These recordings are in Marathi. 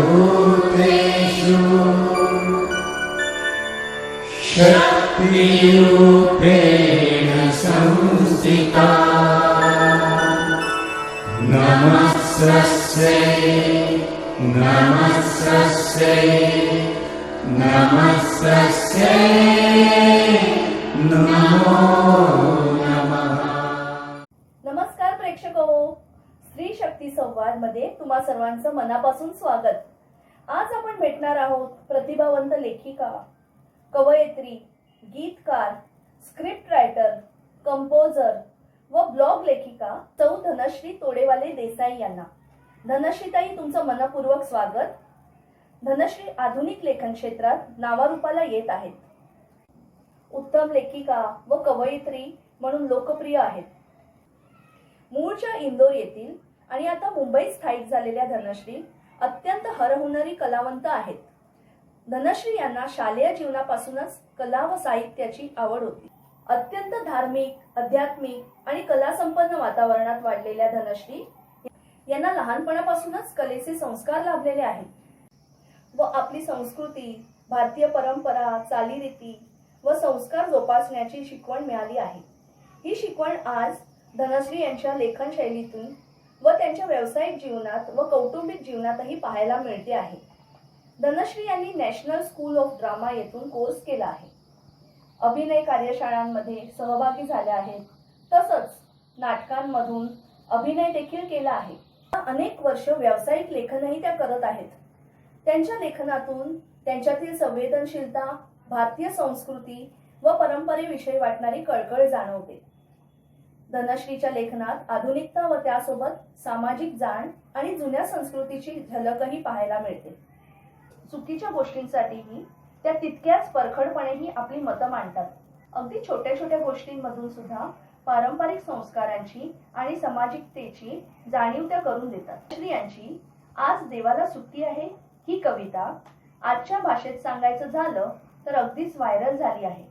सर्वभूतेषु शक्तिरूपेण संस्थिता नमस्तस्यै नमस्तस्यै नमस्तस्यै नमो नमः। नमस्कार प्रेक्षको, स्त्री शक्ती संवाद मध्ये तुम्हा सर्वांचं मनापासून स्वागत। आज आपण भेटणार आहोत प्रतिभावंत लेखिका, कवयित्री, गीतकार, स्क्रिप्ट रायटर, कंपोजर व ब्लॉग लेखिका सौ धनश्री तोडेवाले देसाई यांना। धनश्रीताई, तुमचं मनपूर्वक स्वागत। धनश्री आधुनिक लेखन क्षेत्रात नावारूपाला येत आहेत। उत्तम लेखिका व कवयित्री म्हणून लोकप्रिय आहेत। मूळच्या इंदोर येथील आणि आता मुंबईत स्थायिक झालेल्या धनश्री अत्यंत हरहुन्नरी कलावंत आहेत। धनश्री यांना शालेय जीवनापासूनच कला व साहित्याची आवड होती। अत्यंत धार्मिक, आध्यात्मिक आणि कलासंपन्न वातावरणात वाढलेल्या धनश्री यांना लहानपणापासूनच कलेचे संस्कार लाभलेले आहेत व आपली संस्कृती, भारतीय परंपरा, चालीरीती व संस्कार जोपासण्याची शिकवण मिळाली आहे। ही शिकवण आज धनश्री यांच्या लेखन शैलीतून व त्यांच्या व्यावसायिक जीवनात व कौटुंबिक जीवनातही पाहायला मिळते आहे। धनश्री यांनी नॅशनल स्कूल ऑफ ड्रामा येथून कोर्स केला आहे। अभिनय कार्यशाळांमध्ये सहभागी झाल्या आहेत, तसंच नाटकांमधून अभिनय देखील केला आहे। अनेक वर्ष व्यावसायिक लेखनही त्या करत आहेत। त्यांच्या लेखनातून त्यांच्यातील संवेदनशीलता, भारतीय संस्कृती व परंपरेविषयी वाटणारी कळकळ जाणवते। धनश्रीच्या लेखनात आधुनिकता व त्यासोबत सामाजिक जाण आणि जुन्या संस्कृतीची झलकही पाहायला मिळते। चुकीच्या गोष्टींसाठीही त्या तितक्याच परखडपणेही आपली मतं मांडतात। अगदी छोट्या छोट्या गोष्टींमधून सुद्धा पारंपरिक संस्कारांची आणि सामाजिकतेची जाणीव त्या करून देतात। धनश्री यांची आज देवाला सुट्टी आहे ही कविता आजच्या भाषेत सांगायचं झालं तर अगदीच व्हायरल झाली आहे।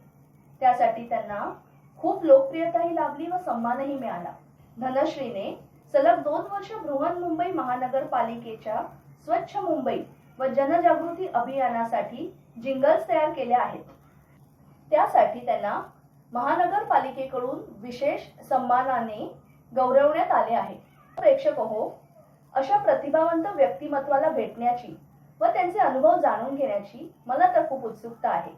त्यासाठी त्यांना खूप लोकप्रियताही लाभली व सन्मानही मिळाला। धनश्रीने सलग 2 वर्ष बृहन्मुंबई महानगरपालिकेच्या स्वच्छ मुंबई व जनजागृती अभियानासाठी जिंगल्स तयार केले आहेत। त्यासाठी त्यांना महानगरपालिकेकडून विशेष सन्मानाने गौरवण्यात आले आहे। प्रेक्षक हो, अशा प्रतिभावंत व्यक्तिमत्वाला भेटण्याची व त्यांचे अनुभव जाणून घेण्याची मला तर खूप उत्सुकता आहे।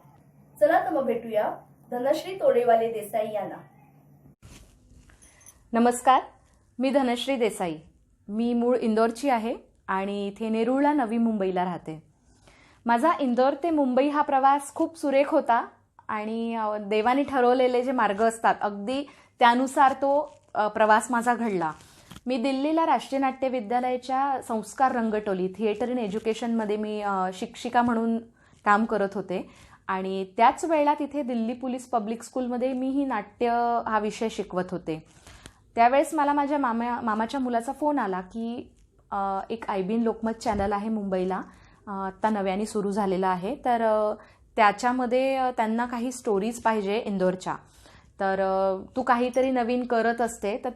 चला तर मग भेटूया धनश्री तोडेवाले देसाई यांना। नमस्कार, मी धनश्री देसाई। मी मूळ इंदोरची आहे आणि इथे नेरूळला नवी मुंबईला राहते। माझा इंदोर ते मुंबई हा प्रवास खूप सुरेख होता आणि देवाने ठरवलेले जे मार्ग असतात अगदी त्यानुसार तो प्रवास माझा घडला। मी दिल्लीला राष्ट्रीय नाट्य विद्यालयाच्या संस्कार रंगटोली थिएटर इन एज्युकेशनमध्ये मी शिक्षिका म्हणून काम करत होते आणि त्याच वेळेला तिथे दिल्ली पोलीस पब्लिक स्कूलमध्ये मी ही नाट्य हा विषय शिकवत होते। त्यावेळेस मला माझ्या मामाच्या मुलाचा फोन आला की एक IBN लोकमत चॅनल आहे मुंबईला, आत्ता नव्याने सुरू झालेला आहे, तर त्याच्यामध्ये त्यांना काही स्टोरीज पाहिजे इंदोरच्या, तर तू काहीतरी नवीन करत असते, तर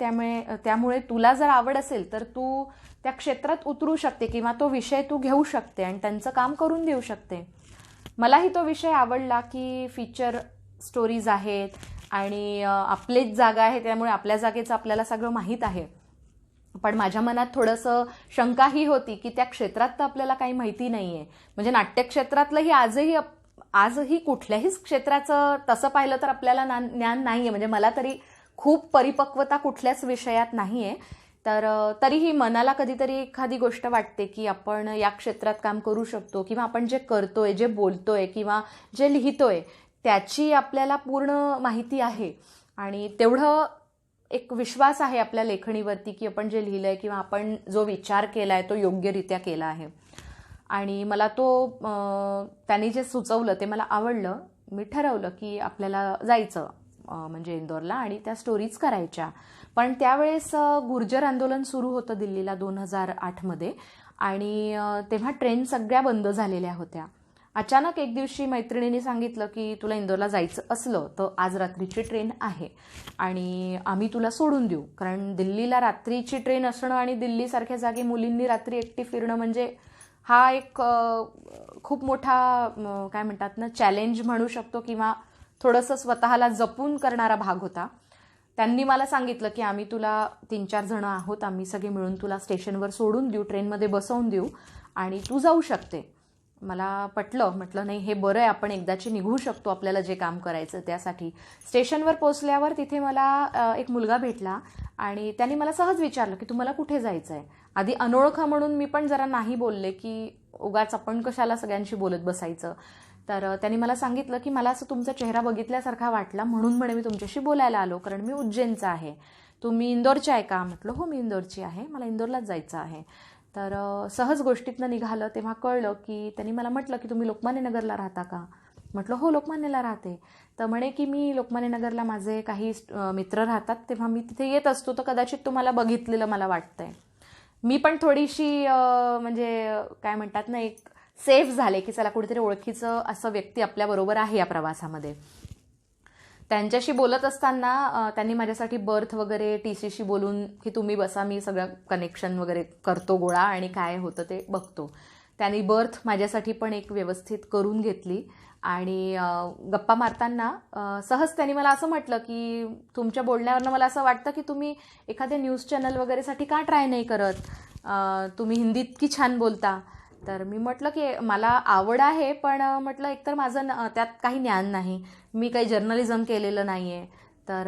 त्यामुळे तुला जर आवड असेल तर तू त्या क्षेत्रात उतरू शकते किंवा तो विषय तू घेऊ शकते आणि त्यांचं काम करून देऊ शकते। मलाही तो विषय आवडला की फीचर स्टोरीज आहेत आणि आपलीच जागा आहे, त्यामुळे आपल्या जागेचं आपल्याला सगळं माहीत आहे। पण माझ्या मनात थोडंसं शंकाही होती की त्या क्षेत्रात तर आपल्याला काही माहिती नाही आहे। म्हणजे नाट्यक्षेत्रातलंही आजही कुठल्याही क्षेत्राचं तसं पाहिलं तर आपल्याला ज्ञान नाही आहे। म्हणजे मला तरी खूप परिपक्वता कुठल्याच विषयात नाही आहे, तर तरीही मनाला कधीतरी एखादी गोष्ट वाटते की आपण या क्षेत्रात काम करू शकतो किंवा आपण जे करतोय, जे बोलतोय किंवा जे लिहितोय त्याची आपल्याला पूर्ण माहिती आहे आणि तेवढं एक विश्वास आहे आपल्या लेखणीवरती की आपण जे लिहिलंय किंवा आपण जो विचार केलाय तो योग्यरित्या केला आहे। आणि मला तो त्यांनी जे सुचवलं ते मला आवडलं। मी ठरवलं की आपल्याला जायचं म्हणजे इंदोरला आणि त्या स्टोरीज करायच्या। पण त्यावेळेस गुर्जर आंदोलन सुरू होतं दिल्लीला 2008मध्ये आणि तेव्हा ट्रेन सगळ्या बंद झालेल्या होत्या। अचानक एक दिवशी मैत्रिणीने सांगितलं की तुला इंदोरला जायचं असलं तर आज रात्रीची ट्रेन आहे आणि आम्ही तुला सोडून देऊ, कारण दिल्लीला रात्रीची ट्रेन असणं आणि दिल्लीसारख्या जागी मुलींनी रात्री एकटी फिरणं म्हणजे हा एक खूप मोठा काय म्हणतात ना चॅलेंज म्हणू शकतो किंवा थोडंसं स्वतःला जपून करणारा भाग होता. त्यांनी मला सांगितलं की आम्ही तुला 3-4 जण आहोत, आम्ही सगळे मिळून तुला स्टेशनवर सोडून देऊ, ट्रेनमध्ये बसवून देऊ आणि तू जाऊ शकते. मला पटलं. म्हटलं नाही हे बरं आहे, आपण एकदाची निघू शकतो आपल्याला जे काम करायचं त्यासाठी. स्टेशनवर पोचल्यावर तिथे मला एक मुलगा भेटला आणि त्यांनी मला सहज विचारलं की तुम्हाला कुठे जायचं आहे. आधी अनोळखा म्हणून मी पण जरा नाही बोलले की उगाच आपण कशाला सगळ्यांशी बोलत बसायचं. तर त्यांनी मला सांगितलं की मला असं तुमचा चेहरा बघितल्यासारखा वाटला म्हणून म्हणे मी तुमच्याशी बोलायला आलो, कारण मी उज्जैनचा आहे. तुम्ही इंदोरच्या आहे का? म्हटलं हो मी इंदोरची आहे, मला इंदोरलाच जायचं आहे. तर सहज गोष्टीतनं निघालं तेव्हा कळलं की त्यांनी मला म्हटलं की तुम्ही लोकमान्य नगरला राहता का? म्हटलं हो लोकमान्यला राहते. तर म्हणे की मी लोकमान्य नगरला माझे काही मित्र राहतात, तेव्हा मी तिथे येत असतो तर कदाचित तुम्हाला बघितलेलं मला वाटतंय. मी पण थोडीशी म्हणजे काय म्हणतात ना एक सेफ झाले की चला कुठेतरी ओळखीचं असं व्यक्ती आपल्याबरोबर आहे या प्रवासामध्ये. त्यांच्याशी बोलत असताना त्यांनी माझ्यासाठी बर्थ वगैरे TCशी बोलून की तुम्ही बसा, मी सगळं कनेक्शन वगैरे करतो गोळा आणि काय होतं ते बघतो. त्यांनी बर्थ माझ्यासाठी पण एक व्यवस्थित करून घेतली आणि गप्पा मारताना सहज त्यांनी मला असं म्हटलं की तुमच्या बोलण्यावरनं मला असं वाटतं की तुम्ही एखाद्या न्यूज चॅनल वगैरेसाठी का ट्राय नाही करत, तुम्ही हिंदी इतकी छान बोलता. तर मी म्हटलं की मला आवड आहे पण म्हटलं एकतर माझं त्यात काही ज्ञान नाही, मी काही जर्नलिझम केलेलं नाही आहे. तर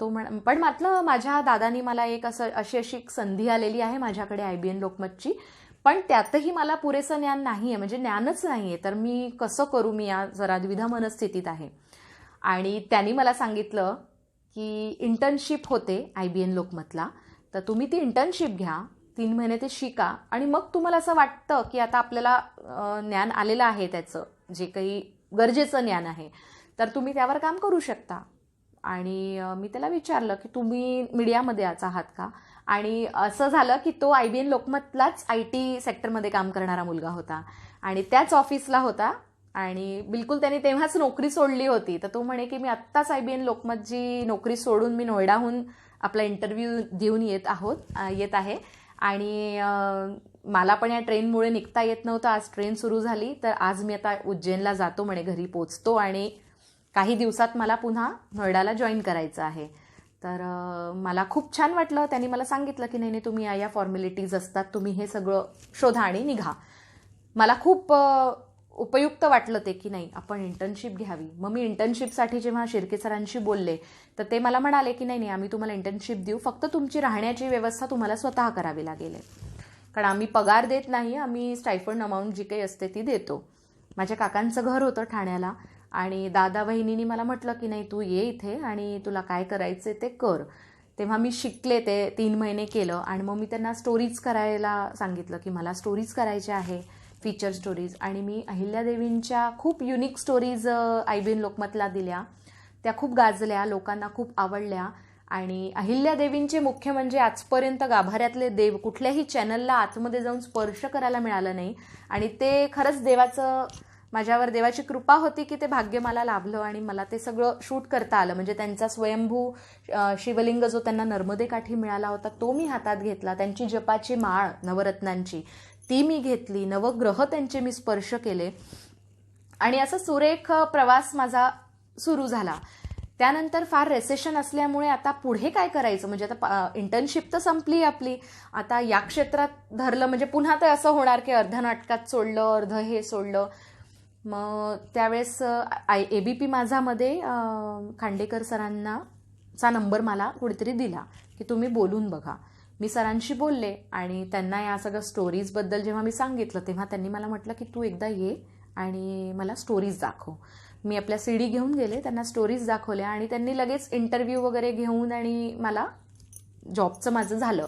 तो पण म्हटलं माझ्या दादानी मला एक अशी एक संधी आलेली आहे माझ्याकडे IBN लोकमतची, पण त्यातही मला पुरेसं ज्ञान नाही आहे, म्हणजे ज्ञानच नाही आहे, तर मी कसं करू, मी या जरा द्विधा मनस्थितीत आहे. आणि त्यांनी मला सांगितलं की इंटर्नशिप होते IBN लोकमतला, तर तुम्ही ती इंटर्नशिप घ्या, 3 महिने ते शिका आणि मग तुम्हाला असं वाटतं की आता आपल्याला ज्ञान आलेलं आहे त्याचं जे काही गरजेचं ज्ञान आहे, तर तुम्ही त्यावर काम करू शकता. आणि मी त्याला विचारलं की तुम्ही मीडियामध्ये आहात का? आणि असं झालं की तो IBN लोकमतलाच IT सेक्टरमध्ये काम करणारा मुलगा होता आणि त्याच ऑफिसला होता आणि बिलकुल त्याने तेव्हाच नोकरी सोडली होती. तर तो म्हणे की मी आत्ताच IBN लोकमतची नोकरी सोडून मी नोएडाहून आपला इंटरव्ह्यू देऊन येत आहे आणि मला पण या ट्रेनमुळे निघता येत नव्हतं. आज ट्रेन सुरू झाली तर आज मी आता उज्जैनला जातो म्हणे, घरी पोचतो आणि काही दिवसात मला पुन्हा नोएडाला जॉईन करायचं आहे. तर मला खूप छान वाटलं. त्यांनी मला सांगितलं की नाही तुम्ही या फॉर्मॅलिटीज असतात, तुम्ही हे सगळं शोधा आणि निघा. मला खूप उपयुक्त वाटलं ते की नाही आपण इंटर्नशिप घ्यावी. मग मी इंटर्नशिपसाठी जेव्हा शिर्के सरांशी बोलले तर ते मला म्हणाले की नाही आम्ही तुम्हाला इंटर्नशिप देऊ, फक्त तुमची राहण्याची व्यवस्था तुम्हाला स्वतः करावी लागेल, कारण आम्ही पगार देत नाही, आम्ही स्टायफंड अमाऊंट जी काही असते ती देतो. माझ्या काकांचं घर होतं ठाण्याला आणि दादा वहिनींनी मला म्हटलं की नाही तू ये इथे आणि तुला काय करायचं ते कर. तेव्हा मी शिकले, ते 3 महिने केलं आणि मग मी त्यांना स्टोरीज करायला सांगितलं की मला स्टोरीज करायच्या आहे, फीचर स्टोरीज. आणि मी अहिल्यादेवींच्या खूप युनिक स्टोरीज IBN लोकमतला दिल्या, त्या खूप गाजल्या, लोकांना खूप आवडल्या. आणि अहिल्यादेवींचे मुख्य म्हणजे आजपर्यंत गाभाऱ्यातले देव कुठल्याही चॅनलला आतमध्ये जाऊन स्पर्श करायला मिळालं नाही आणि ते खरंच माझ्यावर देवाची कृपा होती की ते भाग्य मला लाभलं आणि मला ते सगळं शूट करता आलं. म्हणजे त्यांचा स्वयंभू शिवलिंग जो त्यांना नर्मदे काठी मिळाला होता तो मी हातात घेतला, त्यांची जपाची माळ नवरत्नांची ती मी घेतली, नवग्रह त्यांचे मी स्पर्श केले आणि असा सुरेख प्रवास माझा सुरू झाला. त्यानंतर फार रेसेशन असल्यामुळे आता पुढे काय करायचं, म्हणजे आता इंटर्नशिप तर संपली आपली, आता या क्षेत्रात धरलं म्हणजे पुन्हा तर असं होणार की अर्ध नाटकात सोडलं, अर्ध हे सोडलं. मग त्यावेळेस ABP माझामध्ये खांडेकर सरांचा नंबर मला कुठेतरी दिला की तुम्ही बोलून बघा. मी सरांशी बोलले आणि त्यांना या सगळ्या स्टोरीजबद्दल जेव्हा मी सांगितलं तेव्हा त्यांनी मला म्हटलं की तू एकदा ये आणि मला स्टोरीज दाखव. मी आपल्या CD घेऊन गेले, त्यांना स्टोरीज दाखवल्या आणि त्यांनी लगेच इंटरव्ह्यू वगैरे घेऊन आणि मला जॉबचं माझं झालं.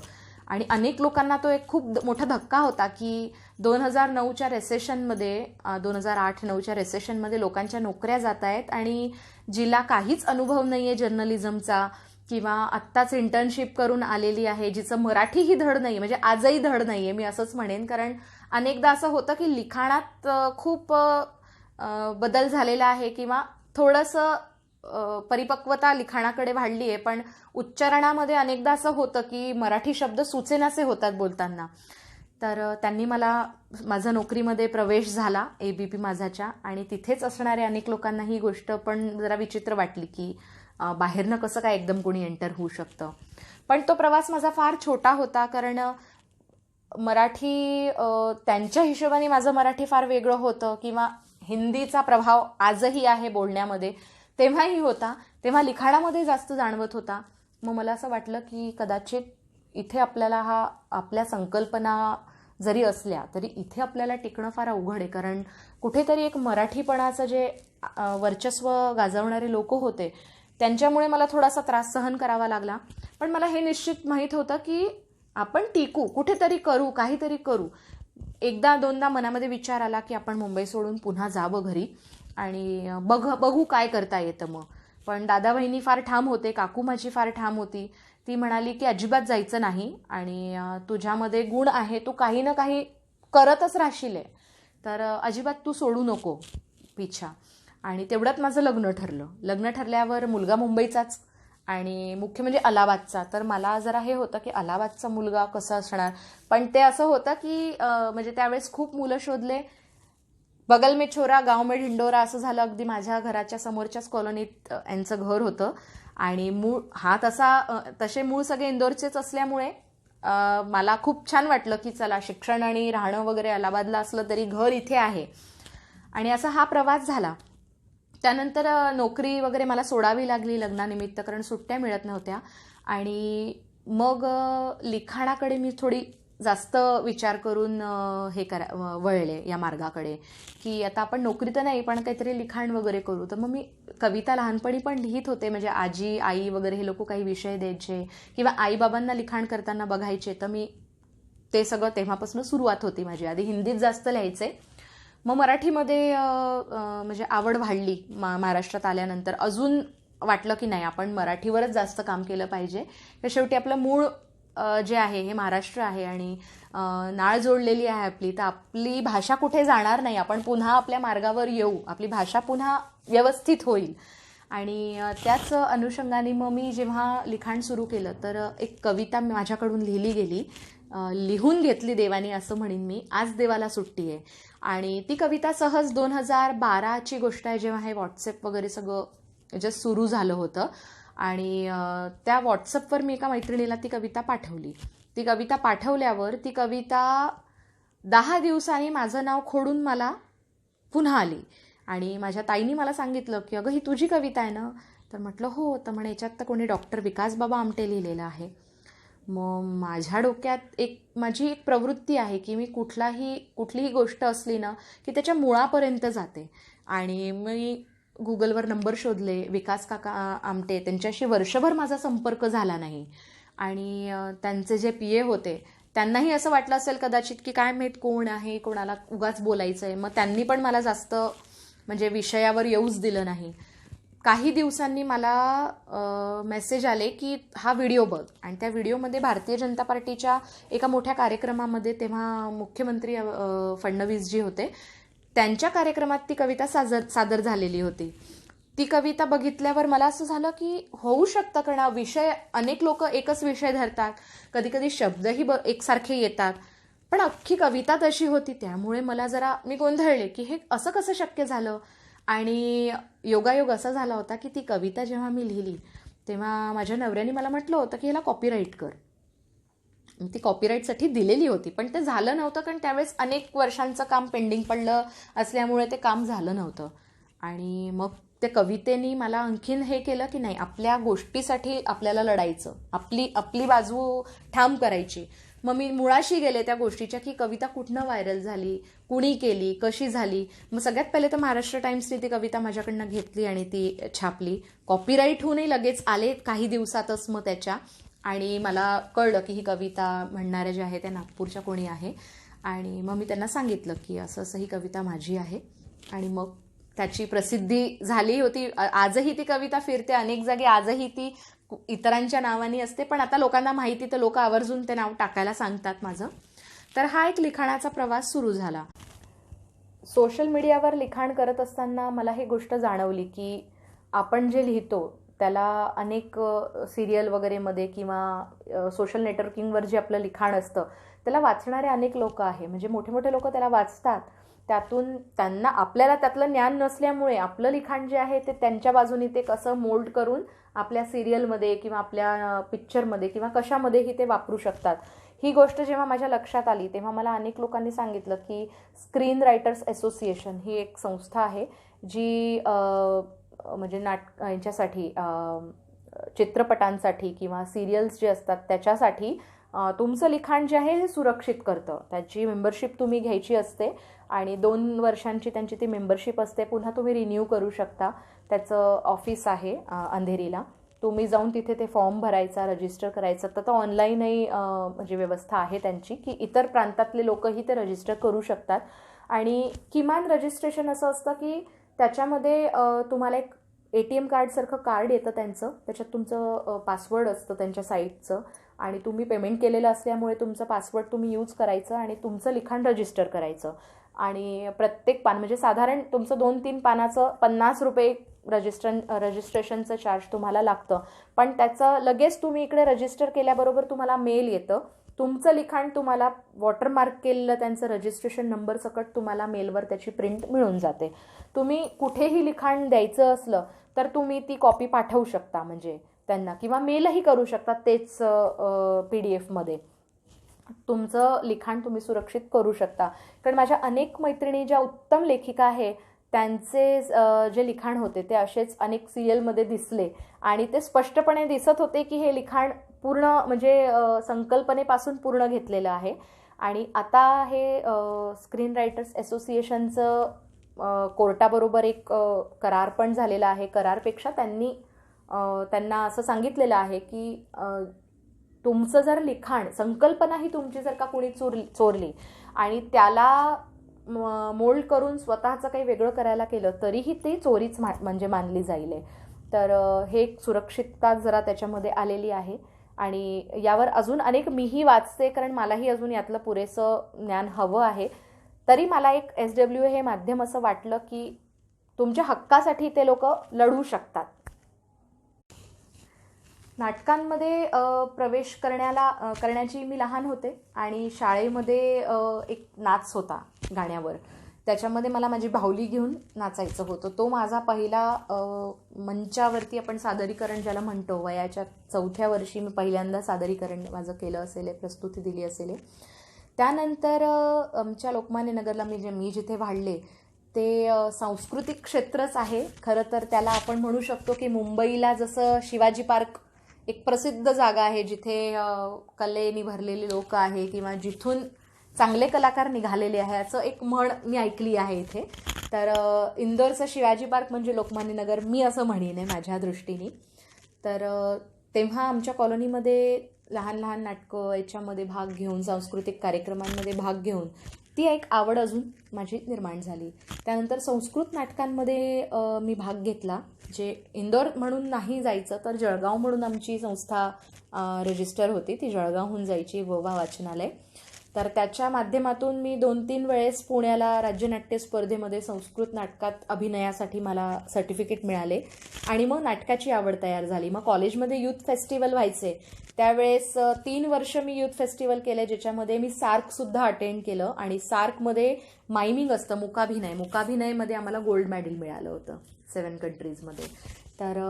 आणि अनेक लोकांना तो एक खूप मोठा धक्का होता की 2009च्या रेसेशनमध्ये 2008-9च्या रेसेशनमध्ये लोकांच्या नोकऱ्या जात आहेत आणि जिला काहीच अनुभव नाही आहे जर्नलिझमचा किंवा आत्ताच इंटर्नशिप करून आलेली आहे, जिचं मराठीही धड नाही, म्हणजे आजही धड नाही आहे मी असंच म्हणेन. कारण अनेकदा असं होतं की लिखाणात खूप बदल झालेला आहे किंवा थोडंसं परिपक्वता लिखाणाकडे वाढली आहे, पण उच्चारणामध्ये अनेकदा असं होतं की मराठी शब्द सुचेनासे होतात बोलताना. तर त्यांनी मला माझा नोकरीमध्ये प्रवेश झाला ABP माझाच्या, आणि तिथेच असणाऱ्या अनेक लोकांना ही गोष्ट पण जरा विचित्र वाटली की बाहेरनं कसं काय एकदम कोणी एंटर होऊ शकतं. पण तो प्रवास माझा फार छोटा होता, कारण मराठी त्यांच्या हिशोबाने माझं मराठी फार वेगळं होतं, किंवा हिंदीचा प्रभाव आजही आहे बोलण्यामध्ये, तेव्हाही होता, तेव्हा लिखाणामध्ये जास्त जाणवत होता. मग मला असं वाटलं की कदाचित इथे आपल्याला आपल्या संकल्पना जरी असल्या तरी इथे आपल्याला टिकणं फार अवघड आहे, कारण कुठेतरी एक मराठीपणाचं जे वर्चस्व गाजवणारे लोक होते त्यांच्यामुळे मला थोडासा त्रास सहन करावा लागला. पण मला हे निश्चित माहीत होतं की आपण टिकू, कुठेतरी करू, काहीतरी करू. एकदा दोनदा मनामध्ये विचार आला की आपण मुंबई सोडून पुन्हा जावं घरी आणि बघू काय करता येतं मग. पण दादा बहिणी फार ठाम होते, काकू माझी फार ठाम होती. ती म्हणाली की अजिबात जायचं नाही, आणि तुझ्यामध्ये गुण आहे, तू काही ना काही करतच राहशील, तर अजिबात तू सोडू नको पिछा. आणि तेवढ्यात माझं लग्न ठरलं. लग्न ठरल्यावर मुलगा मुंबईचाच आणि मुख्य म्हणजे अलाहाबादचा. तर मला जरा हे होतं की अलाहाबादचा मुलगा कसा असणार. पण ते असं होतं की म्हणजे त्यावेळेस खूप मुलं शोधले. बगल में छोरा गाव में ढिंडोरा असं झालं. अगदी माझ्या घराच्या समोरच्याच कॉलनीत यांचं घर होतं, आणि तसे मूळ सगळे इंदोरचेच असल्यामुळे मला खूप छान वाटलं की चला, शिक्षण आणि राहणं वगैरे अलाहाबादला असलं तरी घर इथे आहे. आणि असा हा प्रवास झाला. त्यानंतर नोकरी वगैरे मला सोडावी लागली लग्नानिमित्त, कारण सुट्ट्या मिळत नव्हत्या. आणि मग लिखाणाकडे मी थोडी जास्त विचार करून वळले या मार्गाकडे, की आता आपण नोकरी तर नाही पण काहीतरी लिखाण वगैरे करू. तर मग मी कविता लहानपणी पण लिहित होते, म्हणजे आजी आई वगैरे हे लोक काही विषय द्यायचे किंवा आईबाबांना लिखाण करताना बघायचे, तर मी ते सगळं तेव्हापासून सुरुवात होती माझी. आधी हिंदीत जास्त लिहायचे, मग मराठीमध्ये म्हणजे आवड वाढली. महाराष्ट्रात आल्यानंतर अजून वाटलं की नाही, आपण मराठीवरच जास्त काम केलं पाहिजे. तर शेवटी आपलं मूळ जे आहे हे महाराष्ट्र आहे आणि नाळ जोडलेली आहे आपली, तर आपली भाषा कुठे जाणार नाही. आपण पुन्हा आपल्या मार्गावर येऊ, आपली भाषा पुन्हा व्यवस्थित होईल. आणि त्याच अनुषंगाने मग मी जेव्हा लिखाण सुरू केलं तर एक कविता माझ्याकडून लिहिली गेली, लिहून घेतली देवानी असं म्हणेन मी. आज देवाला सुट्टी आहे. आणि ती कविता सहज 2012ची गोष्ट आहे, जेव्हा हे व्हॉट्सअप वगैरे सगळं जस्ट सुरू झालं होतं. आणि त्या व्हॉट्सअपवर मी एका मैत्रिणीला ती कविता पाठवली. ती कविता पाठवल्यावर ती कविता 10 दिवसांनी माझं नाव खोडून मला पुन्हा आली. आणि माझ्या ताईनी मला सांगितलं की अगं ही तुझी कविता आहे ना. तर म्हटलं हो. तर म्हणे याच्यात तर कोणी डॉक्टर विकासबाबा आमटे लिहिलेलं आहे. मग माझ्या डोक्यात माझी एक प्रवृत्ती आहे की मी कुठलीही गोष्ट असली ना की त्याच्या मुळापर्यंत जाते. आणि मी गुगलवर नंबर शोधले, विकास काका आमटे, त्यांच्याशी वर्षभर माझा संपर्क झाला नाही. आणि त्यांचे जे PA होते त्यांनाही असं वाटलं असेल कदाचित की काय माहीत कोण आहे, कोणाला उगाच बोलायचं आहे. मग त्यांनी पण मला जास्त म्हणजे विषयावर येऊच दिलं नाही. काही दिवसांनी मला मेसेज आले की हा व्हिडिओ बघ. आणि त्या व्हिडिओमध्ये भारतीय जनता पार्टीच्या एका मोठ्या कार्यक्रमामध्ये तेव्हा मुख्यमंत्री फडणवीसजी होते, त्यांच्या कार्यक्रमात ती कविता सादर झालेली होती. ती कविता बघितल्यावर मला असं झालं की होऊ शकतं, कारण विषय अनेक लोक एकच विषय धरतात, कधी कधी शब्दही एकसारखे येतात, पण अख्खी कविता तशी होती. त्यामुळे मी गोंधळले की हे असं कसं शक्य झालं. आणि योगायोग असा झाला होता की ती कविता जेव्हा मी लिहिली तेव्हा माझ्या नवऱ्याने मला म्हटलं होतं की ह्याला कॉपीराईट कर. ती कॉपीराईटसाठी दिलेली होती, पण ते झालं नव्हतं, कारण त्यावेळेस अनेक वर्षांचं काम पेंडिंग पडलं असल्यामुळे ते काम झालं नव्हतं. आणि मग त्या कवितेनी मला आणखीन हे केलं की नाही, आपल्या गोष्टीसाठी आपल्याला लढायचं, आपली बाजू ठाम करायची. मग मी मुळाशी गेले त्या गोष्टीच्या की कविता कुठनं व्हायरल झाली, कुणी केली, कशी झाली. मग सगळ्यात पहिले तर महाराष्ट्र टाइम्सने ती कविता माझ्याकडनं घेतली आणि ती छापली. कॉपीराईट होऊनही लगेच आले काही दिवसातच मग त्याच्या. आणि मला कळलं की ही कविता म्हणणाऱ्या ज्या आहे त्या नागपूरच्या कोणी आहे. आणि मग मी त्यांना सांगितलं की असं ही कविता माझी आहे. आणि मग त्याची प्रसिद्धी झाली होती. आजही ती कविता फिरते अनेक जागी, आजही ती इतरांच्या नावाने असते, पण आता लोकांना माहिती, तर लोक आवर्जून ते नाव टाकायला सांगतात माझं. तर हा एक लिखाणाचा प्रवास सुरू झाला. सोशल मीडियावर लिखाण करत असताना मला ही गोष्ट जाणवली की आपण जे लिहितो त्याला अनेक सिरियल वगैरेमध्ये किंवा सोशल नेटवर्किंगवर जे आपलं लिखाण असतं त्याला वाचणारे अनेक लोक आहे, म्हणजे मोठे मोठे लोक त्याला वाचतात. त्यातून त्यांना आपल्याला त्यातलं ज्ञान नसल्यामुळे आपलं लिखाण जे आहे ते त्यांच्या बाजूने ते कसं मोल्ड करून आपल्या सिरियलमध्ये किंवा आपल्या पिक्चरमध्ये किंवा कशामध्येही ते वापरू शकतात. ही गोष्ट जेव्हा माझ्या लक्षात आली तेव्हा मला अनेक लोकांनी सांगितलं की स्क्रीन रायटर्स असोसिएशन ही एक संस्था आहे जी म्हणजे यांच्यासाठी चित्रपटांसाठी किंवा सिरियल्स जे असतात त्याच्यासाठी तुमचं लिखाण जे आहे हे सुरक्षित करतं. त्याची मेंबरशिप तुम्ही घ्यायची असते आणि 2 वर्षांची त्यांची ती मेंबरशिप असते. पुन्हा तुम्ही रिन्यू करू शकता. त्याचं ऑफिस आहे अंधेरीला. तुम्ही जाऊन तिथे ते फॉर्म भरायचा, रजिस्टर करायचं. तर ऑनलाईनही म्हणजे व्यवस्था आहे त्यांची की इतर प्रांतातले लोकही ते रजिस्टर करू शकतात. आणि किमान रजिस्ट्रेशन असं असतं की त्याच्यामध्ये तुम्हाला एक ATM कार्डसारखं कार्ड येतं त्यांचं, त्याच्यात तुमचं पासवर्ड असतं त्यांच्या साईटचं आणि तुम्ही पेमेंट केलेलं असल्यामुळे तुमचं पासवर्ड तुम्ही यूज करायचं आणि तुमचं लिखाण रजिस्टर करायचं. आणि प्रत्येक पान म्हणजे साधारण तुमचं 2-3 पानाचं 50 रुपये रजिस्ट्रेशनचं चार्ज तुम्हाला लागतं. पण त्याचं लगेच तुम्ही इकडे रजिस्टर केल्याबरोबर तुम्हाला मेल येतं. तुमचं लिखाण तुम्हाला वॉटरमार्क केलेलं त्यांचं रजिस्ट्रेशन नंबर सकट तुम्हाला मेलवर त्याची प्रिंट मिळून जाते. तुम्ही कुठेही लिखाण द्यायचं असलं तर तुम्ही ती कॉपी पाठवू शकता म्हणजे त्यांना, किंवा मेलही करू शकता. तेच PDF मध्ये तुमचं लिखाण तुम्ही सुरक्षित करू शकता. कारण माझ्या अनेक मैत्रिणी ज्या उत्तम लेखिका आहे त्यांचे जे लिखाण होते ते असेच अनेक सिरियलमध्ये दिसले आणि ते स्पष्टपणे दिसत होते की हे लिखाण पूर्ण म्हणजे संकल्पनेपासून पूर्ण घेतलेलं आहे. आणि आता हे स्क्रीन रायटर्स असोसिएशनचं कोर्टाबरोबर एक करार पण झालेला आहे. करारपेक्षा त्यांना असं सांगितलेलं आहे की तुमचं जर लिखाण संकल्पना ही तुमची जर का कोणी चोरली आणि त्याला मोल्ड करून स्वतःचं काही वेगळं करायला केलं तरीही ती चोरीच म्हणजे मानली जाईल. तर हे एक सुरक्षितता जरा त्याच्यामध्ये आलेली आहे. आणि यावर अजून अनेक मीही वाचते कारण मलाही अजून यातलं पुरेसं ज्ञान हवं आहे. तरी मला एक SWA हे माध्यम असं वाटलं की तुमच्या हक्कासाठी ते लोक लढू शकतात. नाटकांमध्ये प्रवेश करण्याची मी लहान होते आणि शाळेमध्ये एक नाच होता गाण्यावर. त्याच्यामध्ये मला माझी बाहुली घेऊन नाचायचं होतं. तो माझा पहिला मंचावरती आपण सादरीकरण ज्याला म्हणतो, वयाच्या 4थ्या वर्षी मी पहिल्यांदा सादरीकरण माझं केलं असेल, प्रस्तुती दिली असेल. त्यानंतर आमच्या लोकमान्य नगरला मी जिथे वाढले ते सांस्कृतिक क्षेत्रच आहे. खरं तर त्याला आपण म्हणू शकतो की मुंबईला जसं शिवाजी पार्क एक प्रसिद्ध जागा आहे जिथे कलेनी भरलेले लोक आहे किंवा जिथून चांगले कलाकार निघालेले आहे असं एक म्हण मी ऐकली आहे इथे. तर इंदोरचं शिवाजी पार्क म्हणजे लोकमान्य नगर मी असं म्हणेन माझ्या दृष्टीने. तर तेव्हा आमच्या कॉलनीमध्ये लहान लहान नाटकं याच्यामध्ये भाग घेऊन, सांस्कृतिक कार्यक्रमांमध्ये भाग घेऊन ती एक आवड अजून माझी निर्माण झाली. त्यानंतर संस्कृत नाटकांमध्ये मी भाग घेतला. जे इंदोर म्हणून नाही जायचं तर जळगाव म्हणून आमची संस्था रजिस्टर होती, ती जळगावहून जायची, गोवा वाचनालय. तर त्याच्या माध्यमातून मी 2-3 वेळेस पुण्याला राज्यनाट्य स्पर्धेमध्ये संस्कृत नाटकात अभिनयासाठी मला सर्टिफिकेट मिळाले आणि मग नाटकाची आवड तयार झाली. मग कॉलेजमध्ये यूथ फेस्टिवल व्हायचे त्यावेळेस 3 वर्ष मी यूथ फेस्टिवल केले, ज्याच्यामध्ये मी सार्कसुद्धा अटेंड केलं. आणि सार्कमध्ये मायमिंग असतं, मुकाभिनयमध्ये आम्हाला गोल्ड मेडल मिळालं होतं 7 कंट्रीजमध्ये. तर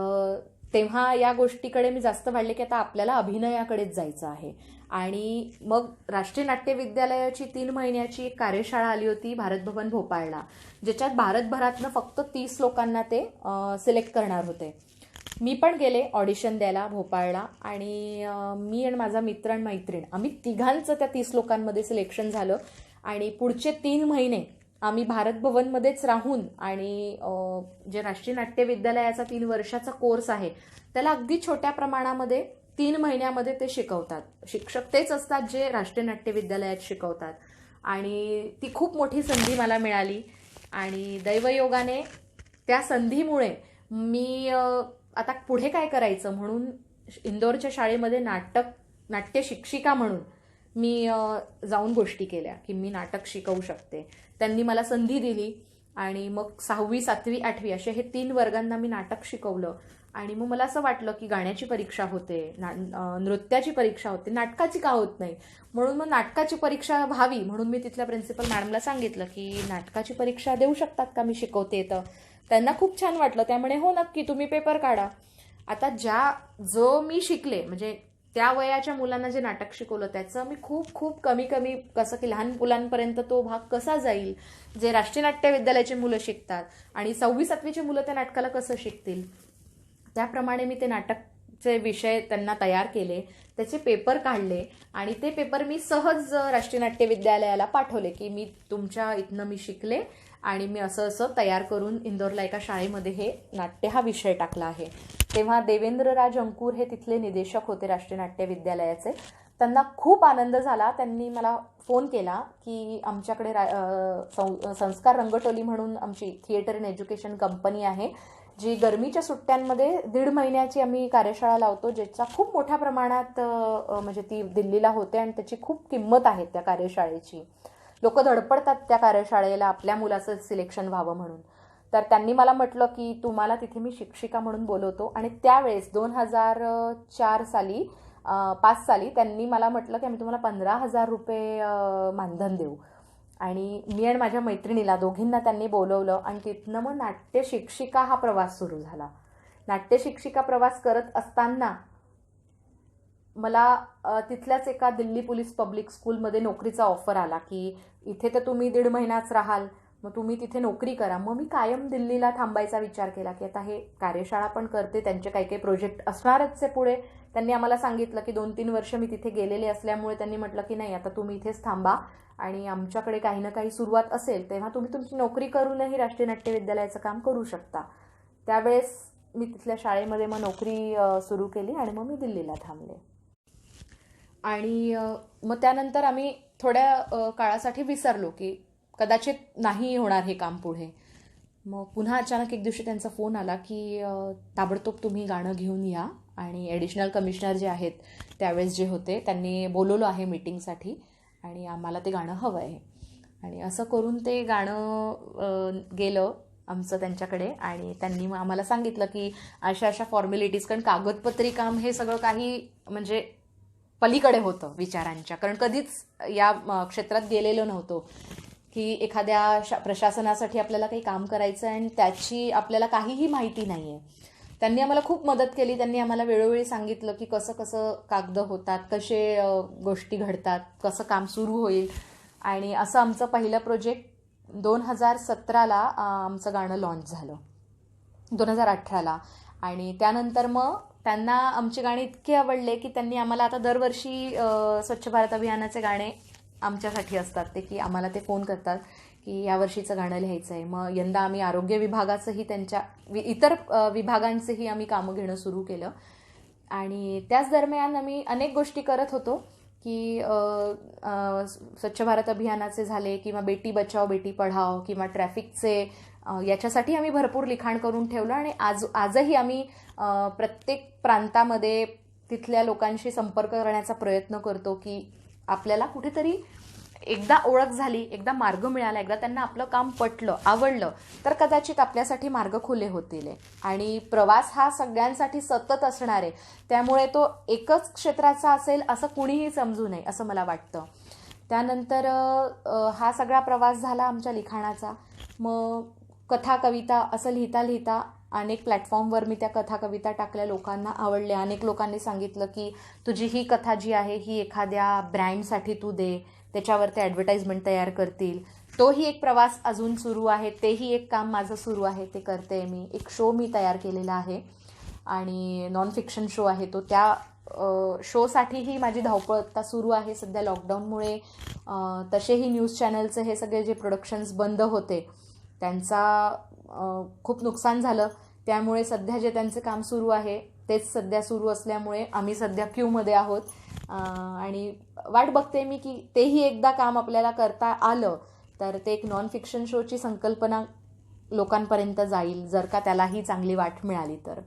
तेव्हा या गोष्टीकडे मी जास्त वाढले की आता आपल्याला अभिनयाकडेच जायचं आहे. आणि मग राष्ट्रीय नाट्य विद्यालयाची 3 महिन्याची एक कार्यशाळा आली होती भारत भवन भोपाळला, ज्याच्यात भारतभरातनं फक्त 30 लोकांना ते सिलेक्ट करणार होते. मी पण गेले ऑडिशन द्यायला भोपाळला आणि मी आणि माझा मित्र आणि मैत्रीण आम्ही तिघांचं त्या 30 लोकांमध्ये सिलेक्शन झालं. आणि पुढचे 3 महिने आम्ही भारत भवनमध्येच राहून आणि जे राष्ट्रीय नाट्य विद्यालयाचा 3 वर्षाचा कोर्स आहे त्याला अगदी छोट्या प्रमाणामध्ये 3 महिन्यामध्ये ते शिकवतात. शिक्षक तेच असतात जे राष्ट्रीय नाट्य विद्यालयात शिकवतात. आणि ती खूप मोठी संधी मला मिळाली आणि दैवयोगाने त्या संधीमुळे मी आता पुढे काय करायचं म्हणून इंदोरच्या शाळेमध्ये नाट्य शिक्षिका म्हणून मी जाऊन गोष्टी केल्या की मी नाटक शिकवू शकते. त्यांनी मला संधी दिली आणि मग 6वी, 7वी, 8वी असे हे 3 वर्गांना मी नाटक शिकवलं. आणि मग मला असं वाटलं की गाण्याची परीक्षा होते, नृत्याची परीक्षा होते, नाटकाची का होत नाही. म्हणून मग नाटकाची परीक्षा व्हावी म्हणून मी तिथल्या प्रिन्सिपल मॅडमला सांगितलं की नाटकाची परीक्षा देऊ शकतात का, मी शिकवते. तर त्यांना खूप छान वाटलं. त्यामुळे हो नक्की, तुम्ही पेपर काढा. आता जो मी शिकले, म्हणजे त्या वयाच्या मुलांना जे नाटक शिकवलं त्याचं मी खूप खूप कमी कसं की लहान मुलांपर्यंत तो भाग कसा जाईल, जे राष्ट्रीय नाट्य विद्यालयाची मुलं शिकतात आणि 6वी-7वीची मुलं त्या नाटकाला कसं शिकतील, त्याप्रमाणे मी ते नाटकचे विषय त्यांना तयार केले, त्याचे पेपर काढले आणि ते पेपर मी सहज राष्ट्रीय नाट्य विद्यालयाला पाठवले की मी तुमच्या इथनं मी शिकले आणि मी असं तयार करून इंदोरला एका शाळेमध्ये हे नाट्य हा विषय टाकला आहे. तेव्हा देवेंद्रराज अंकुर हे तिथले निदेशक होते राष्ट्रीय नाट्य विद्यालयाचे. त्यांना खूप आनंद झाला. त्यांनी मला फोन केला की आमच्याकडे संस्कार रंगटोली म्हणून आमची थिएटर इन एज्युकेशन कंपनी आहे, जी गरमीच्या सुट्ट्यांमध्ये 1.5 महिन्याची आम्ही कार्यशाळा लावतो, ज्याचा खूप मोठ्या प्रमाणात म्हणजे ती दिल्लीला होते आणि त्याची खूप किंमत आहे त्या कार्यशाळेची. लोक धडपडतात त्या कार्यशाळेला आपल्या मुलाचं सिलेक्शन व्हावं म्हणून. तर त्यांनी मला म्हटलं की तुम्हाला तिथे मी शिक्षिका म्हणून बोलवतो. आणि त्यावेळेस 2005 साली त्यांनी मला म्हटलं की आम्ही तुम्हाला 15,000 रुपये मानधन देऊ. आणि मी आणि माझ्या मैत्रिणीला दोघींना त्यांनी बोलवलं आणि तिथनं मग नाट्य शिक्षिका हा प्रवास सुरू झाला. नाट्य शिक्षिका प्रवास करत असताना मला तिथल्याच एका दिल्ली पोलीस पब्लिक स्कूलमध्ये नोकरीचा ऑफर आला की इथे तर तुम्ही 1.5 महिनाच राहाल, मग तुम्ही तिथे नोकरी करा. मग मी कायम दिल्लीला थांबायचा विचार केला की आता हे कार्यशाळा पण करते, त्यांचे काही काही प्रोजेक्ट असणारच आहे पुढे. त्यांनी आम्हाला सांगितलं की 2-3 वर्ष मी तिथे गेलेले असल्यामुळे त्यांनी म्हटलं की नाही, आता तुम्ही इथेच थांबा आणि आमच्याकडे काही ना काही सुरुवात असेल तेव्हा तुम्ही तुमची नोकरी करूनही राष्ट्रीय नाट्य विद्यालयाचं काम करू शकता. त्यावेळेस मी तिथल्या शाळेमध्ये मग नोकरी सुरू केली आणि मग मी दिल्लीला थांबले. आणि मग त्यानंतर आम्ही थोड्या काळासाठी विसरलो की कदाचित नाही होणार हे काम पुढे. मग पुन्हा अचानक एक दिवशी त्यांचा फोन आला की ताबडतोब तुम्ही गाणं घेऊन या. आणि ॲडिशनल कमिशनर जे आहेत त्यावेळेस जे होते त्यांनी बोलवलं आहे मीटिंगसाठी आणि आम्हाला ते गाणं हवं आहे. आणि असं करून ते गाणं गेलं आमचं त्यांच्याकडे आणि त्यांनी मग आम्हाला सांगितलं की अशा फॉर्मॅलिटीज, कारण कागदपत्री काम हे सगळं काही म्हणजे पलीकडे होतं विचारांच्या, कारण कधीच या क्षेत्रात गेलेलो नव्हतो की एखाद्या प्रशासनासाठी आपल्याला काही काम करायचं आहे आणि त्याची आपल्याला काहीही माहिती नाही आहे. त्यांनी आम्हाला खूप मदत केली. त्यांनी आम्हाला वेळोवेळी सांगितलं की कसं कागद होतात, कसे गोष्टी घडतात, कसं काम सुरू होईल. आणि असं आमचं पहिलं प्रोजेक्ट 2017ला आमचं गाणं लॉन्च झालं, 2018ला. आणि त्यानंतर मग त्यांना आमची गाणी इतके आवडले की त्यांनी आम्हाला आता दरवर्षी स्वच्छ भारत अभियानाचे गाणे आमच्यासाठी असतात ते, की आम्हाला ते फोन करतात की यावर्षीचं गाणं लिहायचं आहे. मग यंदा आम्ही आरोग्य विभागाचंही त्यांच्या इतर विभागांचंही आम्ही कामं घेणं सुरू केलं. आणि त्याच दरम्यान आम्ही अनेक गोष्टी करत होतो की स्वच्छ भारत अभियानाचे झाले किंवा बेटी बचाओ बेटी पढाओ किंवा ट्रॅफिकचे, याच्यासाठी आम्ही भरपूर लिखाण करून ठेवलं. आणि आजही आम्ही प्रत्येक प्रांतामध्ये तिथल्या लोकांशी संपर्क करण्याचा प्रयत्न करतो की आपल्याला कुठेतरी एकदा ओळख झाली, एकदा मार्ग मिळाला, एकदा त्यांना आपलं काम पटलं, आवडलं तर कदाचित आपल्यासाठी मार्ग खुले होतील. आणि प्रवास हा सगळ्यांसाठी सतत असणार आहे, त्यामुळे तो एकच क्षेत्राचा असेल असं कुणीही समजू नये असं मला वाटतं. त्यानंतर हा सगळा प्रवास झाला आमच्या लिखाणाचा. मग कथा कविता असं लिहिता लिहिता अनेक प्लॅटफॉर्मवर मी त्या कथा कविता टाकल्या, लोकांना आवडल्या. अनेक लोकांनी सांगितलं की तुझी ही कथा जी आहे ही एखाद्या ब्रँडसाठी तू दे, त्याच्यावर ते ॲडव्हर्टाइजमेंट तयार करतील. तोही एक प्रवास अजून सुरू आहे, तेही एक काम माझं सुरू आहे, ते करते मी. एक शो मी तयार केलेला आहे आणि नॉन फिक्शन शो आहे तो. त्या शोसाठीही माझी धावपळ आता सुरू आहे. सध्या लॉकडाऊनमुळे तसेही न्यूज चॅनलचे हे सगळे जे प्रोडक्शन्स बंद होते त्यांचा खूप नुकसान झालं. त्यामुळे सध्या जे त्यांचे काम सुरू आहे तेच सध्या सुरू असल्यामुळे आम्ही सध्या क्यूमध्ये आहोत. आणि वाट बघते मी की तेही एकदा काम आपल्याला करता आलं तर ते एक नॉन फिक्शन शोची संकल्पना लोकांपर्यंत जाईल, जर का त्यालाही चांगली वाट मिळाली तर.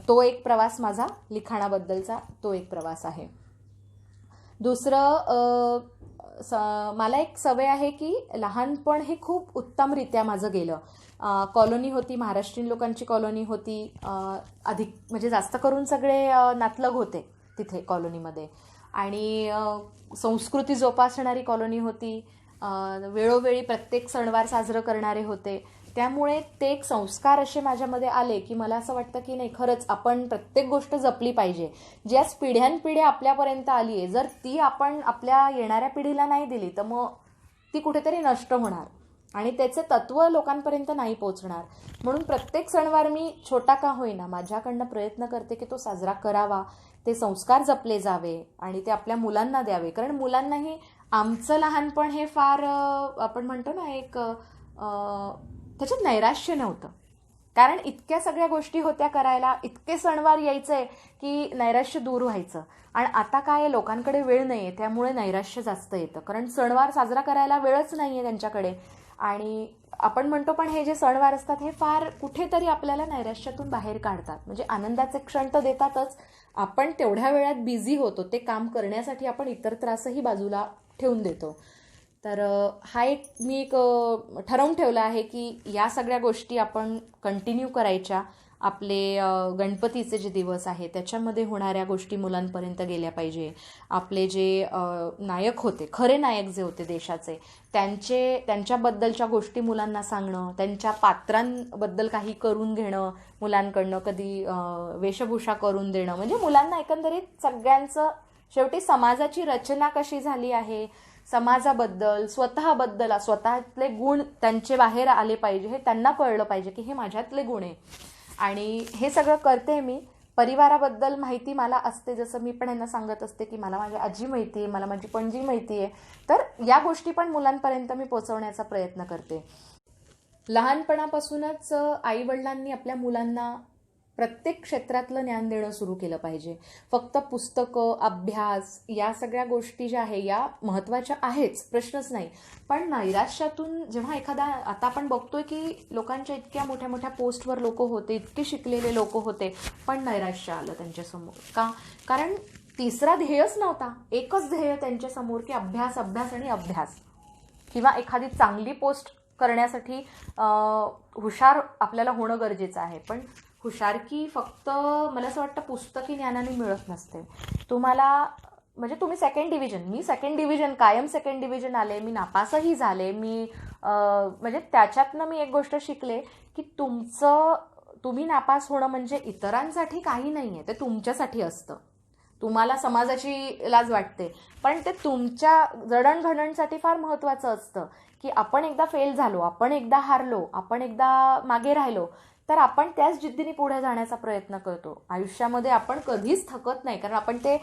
तो एक प्रवास माझा लिखाणाबद्दलचा, तो एक प्रवास आहे. दुसरं मला एक सवय आहे की लहानपण हे खूप उत्तमरित्या माझं गेलं. कॉलनी होती, महाराष्ट्रीयन लोकांची कॉलनी होती. अधिक म्हणजे जास्त करून सगळे नातलग होते तिथे कॉलनीमध्ये. आणि संस्कृती जोपासणारी कॉलनी होती. वेळोवेळी प्रत्येक सणवार साजरं करणारे होते. त्यामुळे ते एक संस्कार असे माझ्यामध्ये आले की मला असं वाटतं की नाही, खरंच आपण प्रत्येक गोष्ट जपली पाहिजे. जी आज पिढ्यानपिढ्या आपल्यापर्यंत आली आहे, जर ती आपण आपल्या येणाऱ्या पिढीला नाही दिली तर मग ती कुठेतरी नष्ट होणार आणि त्याचे तत्त्व लोकांपर्यंत नाही पोचणार. म्हणून प्रत्येक सणवार मी छोटा का होईना माझ्याकडनं प्रयत्न करते की तो साजरा करावा, ते संस्कार जपले जावे आणि ते आपल्या मुलांना द्यावे. कारण मुलांनाही आमचं लहानपण हे फार आपण म्हणतो ना एक त्याच्यात नैराश्य नव्हतं. कारण इतक्या सगळ्या गोष्टी होत्या करायला, इतके सणवार यायचे की नैराश्य दूर व्हायचं. आणि आता काय आहे, लोकांकडे वेळ नाही आहे, त्यामुळे नैराश्य जास्त येतं. कारण सणवार साजरा करायला वेळच नाही आहे त्यांच्याकडे. आणि आपण म्हणतो पण हे जे सणवार असतात हे फार कुठेतरी आपल्याला नैराश्यातून बाहेर काढतात. म्हणजे आनंदाचे क्षण तर देतातच, आपण तेवढ्या वेळात बिझी होतो, ते काम करण्यासाठी आपण इतर त्रासही बाजूला ठेवून देतो. तर हा एक मी एक ठरवून ठेवला आहे की या सगळ्या गोष्टी आपण कंटिन्यू करायच्या. आपले गणपतीचे जे दिवस आहे त्याच्यामध्ये होणाऱ्या गोष्टी मुलांपर्यंत गेल्या पाहिजे. आपले जे नायक होते, खरे नायक जे होते देशाचे, त्यांच्याबद्दलच्या गोष्टी मुलांना सांगणं, त्यांच्या पात्रांबद्दल काही करून घेणं मुलांकडनं, कधी वेशभूषा करून देणं. म्हणजे मुलांना एकंदरीत सगळ्यांचं शेवटी समाजाची रचना कशी झाली आहे, समाजाबद्दल, स्वतःतले गुण त्यांचे बाहेर आले पाहिजे, हे त्यांना कळलं पाहिजे की हे माझ्यातले गुण आहे. आणि हे सगळं करते मी. परिवाराबद्दल माहिती मला असते, जसं मी पण यांना सांगत असते की मला माझी आजी माहिती आहे, मला माझी पणजी माहिती आहे. तर या गोष्टी पण मुलांपर्यंत मी पोहोचवण्याचा प्रयत्न करते. लहानपणापासूनच आईवडिलांनी आपल्या मुलांना प्रत्येक क्षेत्रातलं ज्ञान देणं सुरू केलं पाहिजे. फक्त पुस्तकं, अभ्यास या सगळ्या गोष्टी ज्या आहे या महत्त्वाच्या आहेच, प्रश्नच नाही. पण नैराश्यातून जेव्हा एखादा, आता आपण बघतोय की लोकांच्या इतक्या मोठ्या मोठ्या पोस्टवर लोक होते, इतके शिकलेले लोक होते, पण नैराश्य आलं त्यांच्यासमोर. का? कारण तिसरा ध्येयच नव्हता, एकच ध्येय त्यांच्यासमोर की अभ्यास, अभ्यास आणि अभ्यास. किंवा एखादी चांगली पोस्ट करण्यासाठी हुशार आपल्याला होणं गरजेचं आहे. पण हुशारकी फक्त मला असं वाटतं पुस्तकी ज्ञानाने मिळत नसते. तुम्हाला म्हणजे तुम्ही मी सेकंड डिव्हिजन कायम सेकंड डिव्हिजन आले, मी नापासही झाले. मी म्हणजे त्याच्यातनं मी एक गोष्ट शिकले की तुम्ही नापास होणं म्हणजे इतरांसाठी काही नाही आहे, ते तुमच्यासाठी असतं. तुम्हाला समाजाची लाज वाटते, पण ते तुमच्या जडणघडणसाठी फार महत्त्वाचं असतं की आपण एकदा फेल झालो, आपण एकदा हारलो, आपण एकदा मागे राहिलो, तर आपण त्याच जिद्दीने पुढे जाण्याचा प्रयत्न करतो. आयुष्यामध्ये आपण कधीच थकत नाही, कारण आपण ते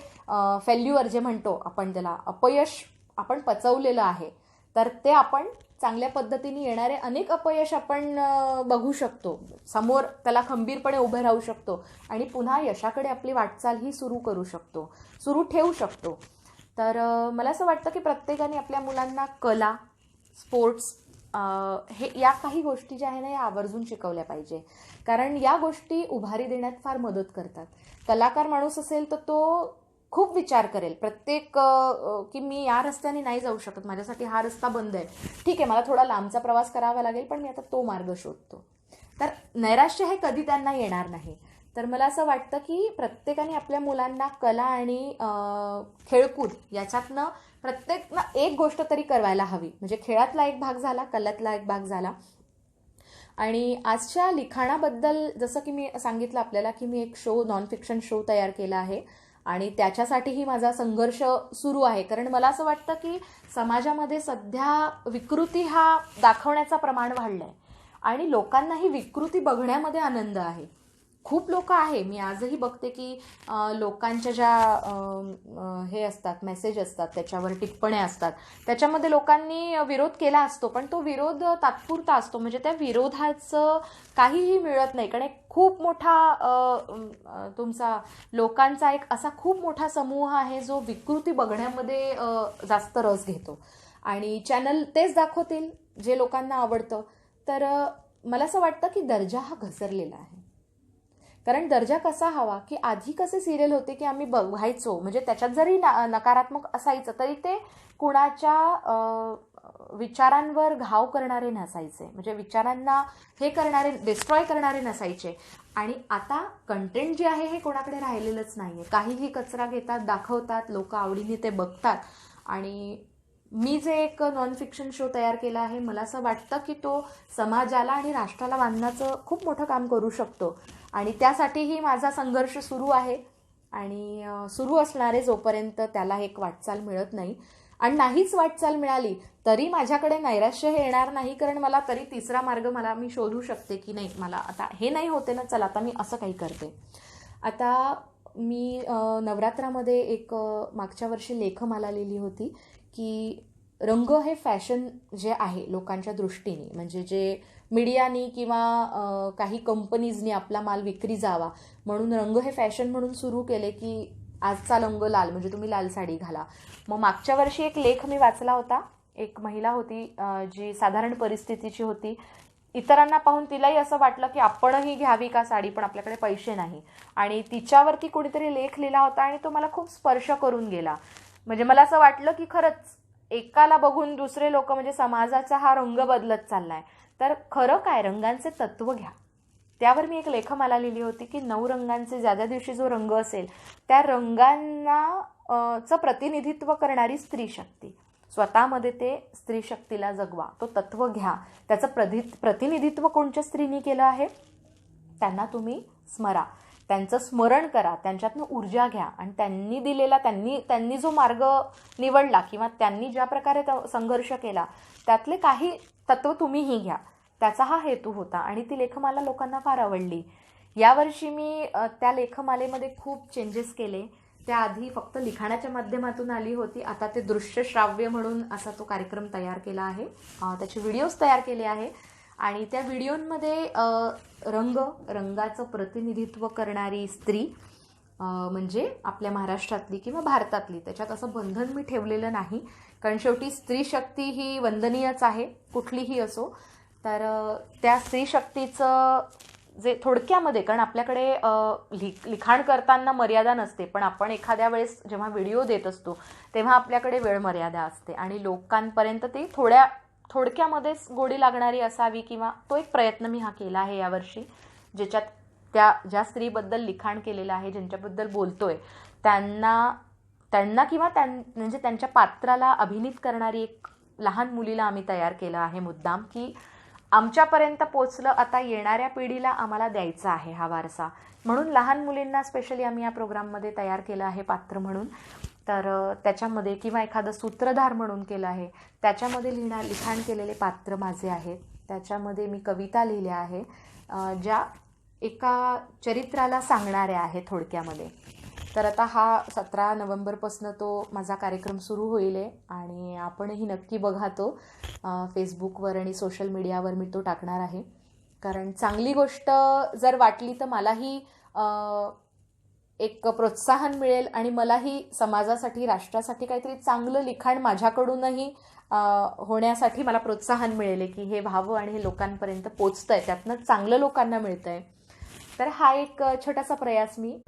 फेल्युअर जे म्हणतो आपण त्याला, अपयश आपण पचवलेलं आहे. तर ते आपण चांगल्या पद्धतीने येणारे अनेक अपयश आपण बघू शकतो, समोर त्याला खंबीरपणे उभे राहू शकतो आणि पुन्हा यशाकडे आपली वाटचाल ही सुरू ठेवू शकतो. तर मला असं वाटतं की प्रत्येकाने आपल्या मुलांना कला, स्पोर्ट्स हे या काही गोष्टी ज्या आहे ना या आवर्जून शिकवल्या पाहिजे. कारण या गोष्टी उभारी देण्यात फार मदत करतात. कलाकार माणूस असेल तर तो खूप विचार करेल प्रत्येक की मी या रस्त्याने नाही जाऊ शकत, माझ्यासाठी हा रस्ता बंद आहे, ठीक आहे मला थोडा लांबचा प्रवास करावा लागेल, पण मी आता तो मार्ग शोधतो. तर नैराश्य हे कधी त्यांना येणार नाही. तर मला असं वाटतं की प्रत्येकाने आपल्या मुलांना कला आणि खेळकूद याच्यातनं प्रत्येकनं एक गोष्ट तरी करायला हवी. म्हणजे खेळातला एक भाग झाला, कलातला एक भाग झाला. आणि आजच्या लिखाणाबद्दल जसं की मी सांगितलं आपल्याला की मी एक नॉन फिक्शन शो तयार केला आहे आणि त्याच्यासाठीही माझा संघर्ष सुरू आहे. कारण मला असं वाटतं की समाजामध्ये सध्या विकृती हा दाखवण्याचा प्रमाण वाढलं आहे आणि लोकांनाही विकृती बघण्यामध्ये आनंद आहे. खूप लोक आहे, मी आजही बघते की लोकांच्या ज्या हे असतात, मेसेज असतात, त्याच्यावर टिप्पण्या असतात, त्याच्यामध्ये लोकांनी विरोध केला असतो, पण तो विरोध तात्पुरता असतो. म्हणजे त्या विरोधाचं काहीही मिळत नाही. कारण एक खूप मोठा तुमचा लोकांचा एक असा खूप मोठा समूह आहे जो विकृती बघण्यामध्ये जास्त रस घेतो आणि चॅनल तेच दाखवतील जे लोकांना आवडतं. तर मला असं वाटतं की दर्जा हा घसरलेला आहे. कारण दर्जा कसा हवा की आधी कसे सिरियल होते की आम्ही बघायचो, म्हणजे त्याच्यात जरी नकारात्मक असायचं तरी ते कुणाच्या विचारांवर घाव करणारे नसायचे, म्हणजे विचारांना हे करणारे, डिस्ट्रॉय करणारे नसायचे. आणि आता कंटेंट जे आहे हे कोणाकडे राहिलेलंच नाही आहे. काहीही कचरा घेतात, दाखवतात, लोक आवडीने ते बघतात. आणि मी जे एक नॉन फिक्शन शो तयार केला आहे, मला असं वाटतं की तो समाजाला आणि राष्ट्राला बांधण्याचं खूप मोठं काम करू शकतो. आणि त्यासाठीही माझा संघर्ष सुरू आहे आणि सुरू असणार आहे जोपर्यंत त्याला एक वाटचाल मिळत नाही. आणि नाहीच वाटचाल मिळाली तरी माझ्याकडे नैराश्य हे येणार नाही, कारण मला तरी तिसरा मार्ग मी शोधू शकते की नाही, मला आता हे नाही होते ना, चला आता मी असं काही करते. आता मी नवरात्रामध्ये एक मागच्या वर्षी लेखमाला लिहिली होती की रंग हे फॅशन जे आहे लोकांच्या दृष्टीने, म्हणजे जे मीडियानी किंवा काही कंपनीजनी आपला माल विक्री जावा म्हणून रंग हे फॅशन म्हणून सुरू केले की आजचा रंग लाल म्हणजे तुम्ही लाल साडी घाला. मग मागच्या वर्षी एक लेख मी वाचला होता. एक महिला होती जी साधारण परिस्थितीची होती. इतरांना पाहून तिलाही असं वाटलं की आपणही घ्यावी का साडी, पण आपल्याकडे पैसे नाही. आणि तिच्यावरती कोणीतरी लेख लिहिला होता आणि तो मला खूप स्पर्श करून गेला. म्हणजे मला असं वाटलं की खरंच एकाला बघून दुसरे लोक, म्हणजे समाजाचा हा रंग बदलत चाललाय. तर खरं काय, रंगांचे तत्व घ्या. त्यावर मी एक लेखमाला लिहिली होती की 9 रंगांचे ज्या दिवशी जो रंग असेल त्या रंगांना चं प्रतिनिधित्व करणारी स्त्री शक्ती, स्वतःमध्ये ते स्त्री शक्तीला जगवा, तो तत्व घ्या. त्याचं प्रतिनिधित्व कोणत्या स्त्रीनी केलं आहे त्यांना तुम्ही स्मरा, त्यांचं स्मरण करा, त्यांच्यातनं ऊर्जा घ्या. आणि त्यांनी दिलेला, त्यांनी जो मार्ग निवडला किंवा त्यांनी ज्या प्रकारे संघर्ष केला त्यातले काही तत्व तुम्हीही घ्या. त्याचा हा हेतू होता आणि ती लेखमाला लोकांना फार आवडली. यावर्षी मी त्या लेखमालेमध्ये खूप चेंजेस केले. त्याआधी फक्त लिखाणाच्या माध्यमातून आली होती, आता ते दृश्य श्राव्य म्हणून असा तो कार्यक्रम तयार केला आहे. त्याचे व्हिडिओज तयार केले आहे आणि त्या व्हिडिओमध्ये रंगाचं प्रतिनिधित्व करणारी स्त्री म्हणजे आपल्या महाराष्ट्रातली किंवा भारतातली, त्याच्यात असं बंधन मी ठेवलेलं नाही, कारण शेवटी स्त्री शक्ती ही वंदनीयच आहे कुठलीही असो. तर त्या स्त्री शक्तीचं जे थोडक्यामध्ये, कारण आपल्याकडे लिखाण करताना मर्यादा नसते, पण आपण एखाद्या वेळेस जेव्हा व्हिडिओ देत असतो तेव्हा आपल्याकडे वेळ मर्यादा असते आणि लोकांपर्यंत ती थोडक्यामध्येच गोडी लागणारी असावी, किंवा तो एक प्रयत्न मी हा केला आहे यावर्षी, ज्याच्यात ज्या स्त्रीबद्दल लिखाण केलेलं आहे, ज्यांच्याबद्दल बोलतोय त्यांना किंवा म्हणजे त्यांच्या पात्राला अभिनीत करणारी एक लहान मुलीला आम्ही तयार केलं आहे मुद्दाम, की आमच्यापर्यंत पोचलं, आता येणाऱ्या पिढीला आम्हाला द्यायचा आहे हा वारसा, म्हणून लहान मुलींना स्पेशली आम्ही या प्रोग्राममध्ये तयार केलं आहे पात्र म्हणून. तर त्याच्यामध्ये किंवा एखादं सूत्रधार म्हणून केलं आहे, त्याच्यामध्ये लिखाण केलेले पात्र माझे आहेत. त्याच्यामध्ये मी कविता लिहिल्या आहे ज्या एका चरित्राला सांगणाऱ्या आहेत थोडक्यामध्ये. तर आता हा 17 नोव्हेंबरपासून तो माझा कार्यक्रम सुरू होईल आणि आपणही नक्की बघा तो. फेसबुकवर आणि सोशल मीडियावर मी तो टाकणार आहे, कारण चांगली गोष्ट जर वाटली तर मलाही एक प्रोत्साहन मिळेल आणि मलाही समाजासाठी, राष्ट्रासाठी काहीतरी चांगलं लिखाण माझ्याकडूनही होण्यासाठी मला प्रोत्साहन मिळेल की हे व्हावं आणि हे लोकांपर्यंत पोचतं आहे, त्यातनं चांगलं लोकांना मिळतं आहे. तर हा एक छोटासा प्रयास मी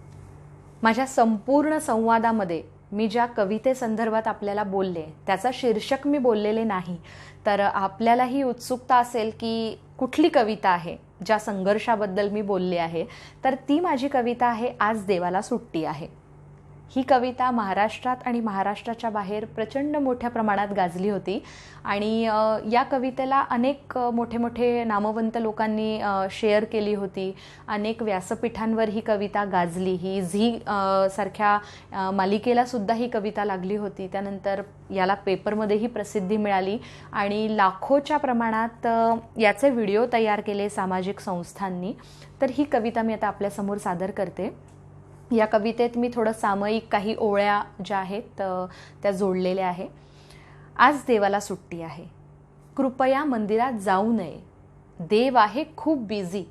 माझ्या संपूर्ण संवादामध्ये मी ज्या कवितेसंदर्भात आपल्याला बोलले त्याचा शीर्षक मी बोललेले नाही. तर आपल्यालाही उत्सुकता असेल की कुठली कविता आहे ज्या संघर्षाबद्दल मी बोलले आहे, तर ती माझी कविता आहे आज देवाला सुट्टी आहे. ही कविता महाराष्ट्रात आणि महाराष्ट्राच्या बाहेर प्रचंड मोठ्या प्रमाणात गाजली होती आणि या कवितेला अनेक मोठे मोठे नामवंत लोकांनी शेअर केली होती. अनेक व्यासपीठांवर ही कविता गाजली. ही झी सारख्या मालिकेलासुद्धा ही कविता लागली होती. त्यानंतर याला पेपरमध्येही प्रसिद्धी मिळाली आणि लाखोच्या प्रमाणात याचे व्हिडिओ तयार केले सामाजिक संस्थांनी. तर ही कविता मी आता आपल्यासमोर सादर करते. या कवितेत मी थोडं सामायिक काही ओळ्या ज्या आहेत त्या जोडलेल्या आहे. आज देवाला सुट्टी आहे, कृपया मंदिरात जाऊ नये, देव आहे खूप बिझी,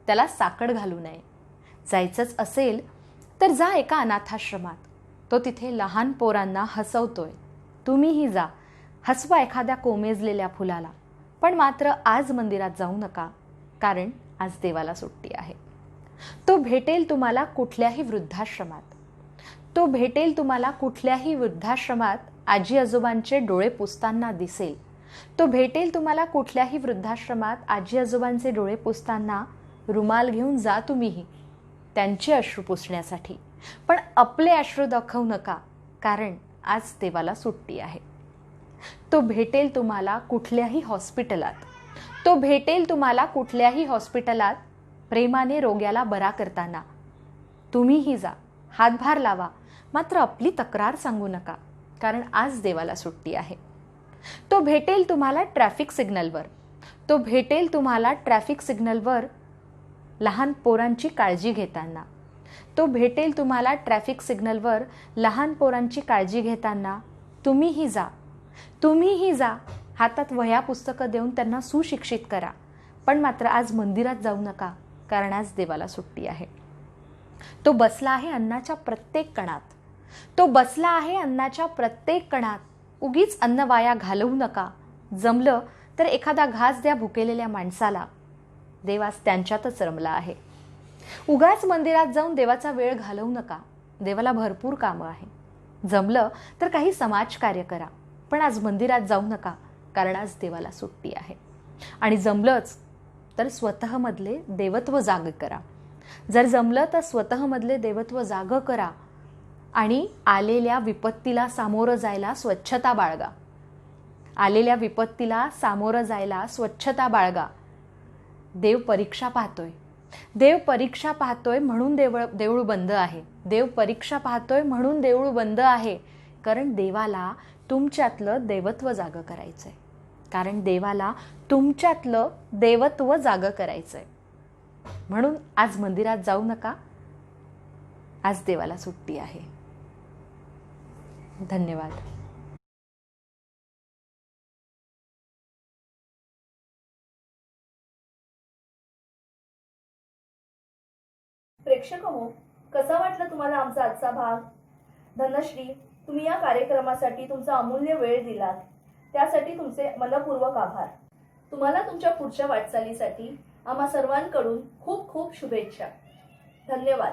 त्याला साकड घालू नये. जायचंच असेल तर जा एका अनाथाश्रमात, तो तिथे लहान पोरांना हसवतोय. तुम्हीही जा, हसवा एखाद्या कोमेजलेल्या फुलाला, पण मात्र आज मंदिरात जाऊ नका, कारण आज देवाला सुट्टी आहे. तो भेटेल तुम्हाला कुठल्याही वृद्धाश्रमात. तो भेटेल तुम्हाला कुठल्याही वृद्धाश्रमात आजी आजोबांचे डोळे पुसताना दिसेल. तो भेटेल तुम्हाला कुठल्याही वृद्धाश्रमात आजी आजोबांचे डोळे पुसताना. रुमाल घेऊन जा तुम्हीही त्यांचे अश्रू पुसण्यासाठी, पण आपले अश्रू दाखवू नका, कारण आज देवाला सुट्टी आहे. तो भेटेल तुम्हाला कुठल्याही हॉस्पिटलात. तो भेटेल तुम्हाला कुठल्याही हॉस्पिटलात प्रेमाने रोग्याला बरा करताना. तुम्हीही जा, हातभार लावा, मात्र आपली तक्रार सांगू नका, कारण आज देवाला सुट्टी आहे. तो भेटेल तुम्हाला ट्रॅफिक सिग्नलवर. तो भेटेल तुम्हाला ट्रॅफिक सिग्नलवर लहान पोरांची काळजी घेताना. तो भेटेल तुम्हाला ट्रॅफिक सिग्नलवर लहान पोरांची काळजी घेताना. तुम्हीही जा, तुम्हीही जा, हातात वह्या पुस्तकं देऊन त्यांना सुशिक्षित करा, पण मात्र आज मंदिरात जाऊ नका, कारण आज देवाला सुट्टी आहे. तो बसला आहे अन्नाच्या प्रत्येक कणात. तो बसला आहे अन्नाच्या प्रत्येक कणात. उगीच अन्न वाया घालवू नका. जमलं तर एखादा घास द्या भुकेलेल्या माणसाला. देव आज त्यांच्यातच रमला आहे. उगाच मंदिरात जाऊन देवाचा वेळ घालवू नका. देवाला भरपूर कामं आहे. जमलं तर काही समाजकार्य करा, पण आज मंदिरात जाऊ नका, कारण आज देवाला सुट्टी आहे. आणि जमलंच तर स्वतःमधले देवत्व जाग करा. जर जमलं तर स्वतःमधले देवत्व जाग करा आणि आलेल्या विपत्तीला सामोरं जायला स्वच्छता बाळगा. आलेल्या विपत्तीला सामोरं जायला स्वच्छता बाळगा. देव परीक्षा पाहतोय. देव परीक्षा पाहतोय म्हणून देऊळ बंद आहे. देव परीक्षा पाहतोय म्हणून देऊळ बंद आहे, कारण देवाला तुमच्यातलं देवत्व जाग करायचंय. कारण देवाला तुमच्यातलं देवत्व जाग करायचंय. म्हणून आज मंदिरात जाऊ नका. आज देवाला सुट्टी आहे. धन्यवाद. प्रेक्षक हो, कसा वाटला तुम्हाला आमचा आजचा भाग? धनश्री, तुम्ही या कार्यक्रमासाठी तुमचा अमूल्य वेळ दिलात, त्यासाठी तुमचे मनपूर्वक आभार. तुम्हाला तुमच्या पुढच्या वाटचालीसाठी आम्हा सर्वांकडून खूप खूप शुभेच्छा. धन्यवाद.